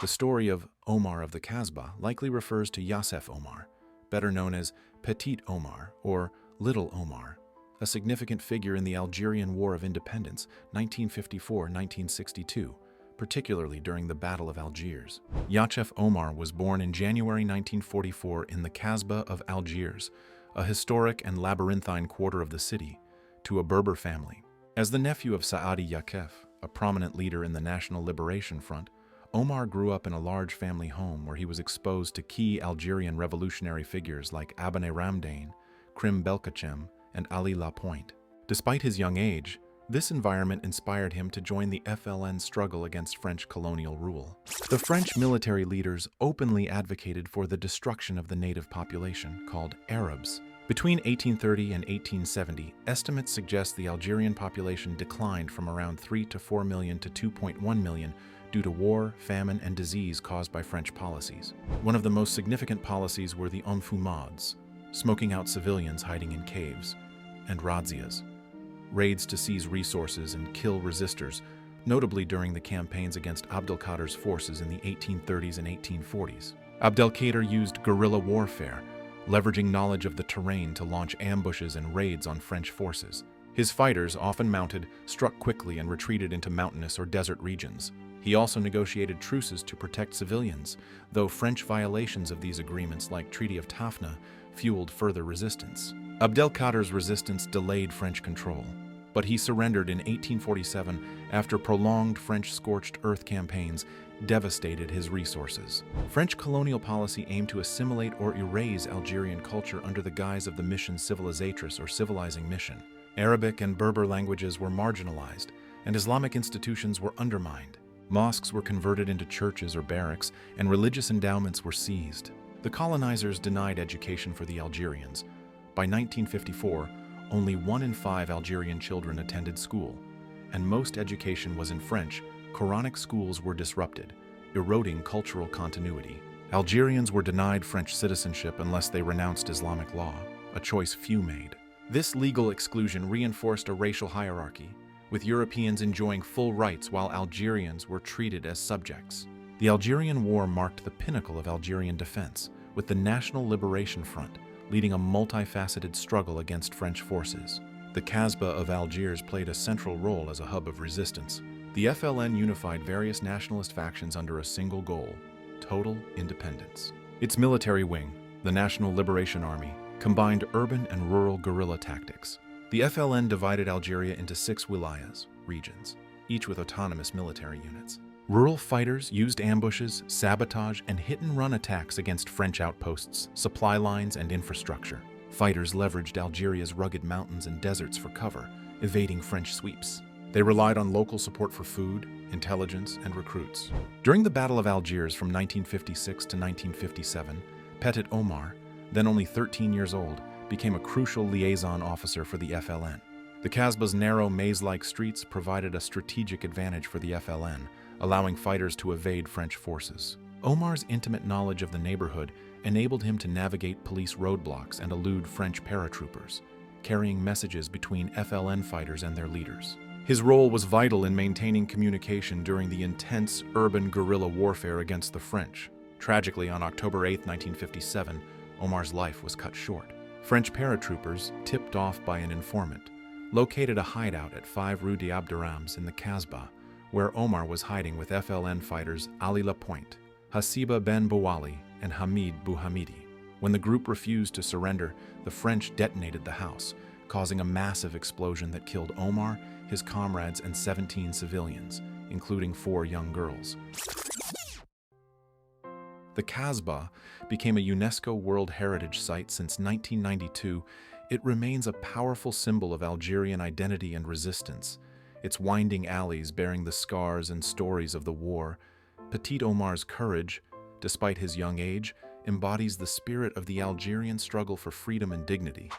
The story of Omar of the Kasbah likely refers to YACEF Omar, better known as Petit Omar or Little Omar, a significant figure in the Algerian War of Independence, 1954-1962, particularly during the Battle of Algiers. YACEF Omar was born in January 1944 in the Kasbah of Algiers, a historic and labyrinthine quarter of the city, to a Berber family. As the nephew of Saadi YACEF, a prominent leader in the National Liberation Front, Omar grew up in a large family home where he was exposed to key Algerian revolutionary figures like Abane Ramdane, Krim Belkacem, and Ali Lapointe. Despite his young age, this environment inspired him to join the FLN struggle against French colonial rule. The French military leaders openly advocated for the destruction of the native population, called Arabs. Between 1830 and 1870, estimates suggest the Algerian population declined from around 3 to 4 million to 2.1 million due to war, famine, and disease caused by French policies. One of the most significant policies were the enfumades, smoking out civilians hiding in caves, and razzias, raids to seize resources and kill resistors, notably during the campaigns against Abdelkader's forces in the 1830s and 1840s. Abdelkader used guerrilla warfare, leveraging knowledge of the terrain to launch ambushes and raids on French forces. His fighters, often mounted, struck quickly and retreated into mountainous or desert regions. He also negotiated truces to protect civilians, though French violations of these agreements, like Treaty of Tafna, fueled further resistance. Abdelkader's resistance delayed French control, but he surrendered in 1847 after prolonged French scorched earth campaigns devastated his resources. French colonial policy aimed to assimilate or erase Algerian culture under the guise of the mission civilisatrice or civilizing mission. Arabic and Berber languages were marginalized, and Islamic institutions were undermined. Mosques were converted into churches or barracks, and religious endowments were seized. The colonizers denied education for the Algerians. By 1954, only 1 in 5 Algerian children attended school, and most education was in French. Quranic schools were disrupted, eroding cultural continuity. Algerians were denied French citizenship unless they renounced Islamic law, a choice few made. This legal exclusion reinforced a racial hierarchy, with Europeans enjoying full rights while Algerians were treated as subjects. The Algerian War marked the pinnacle of Algerian defense, with the National Liberation Front leading a multifaceted struggle against French forces. The Kasbah of Algiers played a central role as a hub of resistance. The FLN unified various nationalist factions under a single goal: total independence. Its military wing, the National Liberation Army, combined urban and rural guerrilla tactics. The FLN divided Algeria into 6 wilayas, regions, each with autonomous military units. Rural fighters used ambushes, sabotage, and hit-and-run attacks against French outposts, supply lines, and infrastructure. Fighters leveraged Algeria's rugged mountains and deserts for cover, evading French sweeps. They relied on local support for food, intelligence, and recruits. During the Battle of Algiers from 1956 to 1957, Petit Omar, then only 13 years old, became a crucial liaison officer for the FLN. The Kasbah's narrow maze-like streets provided a strategic advantage for the FLN, allowing fighters to evade French forces. Omar's intimate knowledge of the neighborhood enabled him to navigate police roadblocks and elude French paratroopers, carrying messages between FLN fighters and their leaders. His role was vital in maintaining communication during the intense urban guerrilla warfare against the French. Tragically, on October 8, 1957, Omar's life was cut short. French paratroopers, tipped off by an informant, located a hideout at 5 Rue d'Abderrams in the Kasbah, where Omar was hiding with FLN fighters Ali Lapointe, Hasiba Ben Bouali, and Hamid Bouhamidi. When the group refused to surrender, the French detonated the house, causing a massive explosion that killed Omar, his comrades, and 17 civilians, including 4 young girls. The Kasbah became a UNESCO World Heritage Site since 1992. It remains a powerful symbol of Algerian identity and resistance, its winding alleys bearing the scars and stories of the war. Petit Omar's courage, despite his young age, embodies the spirit of the Algerian struggle for freedom and dignity.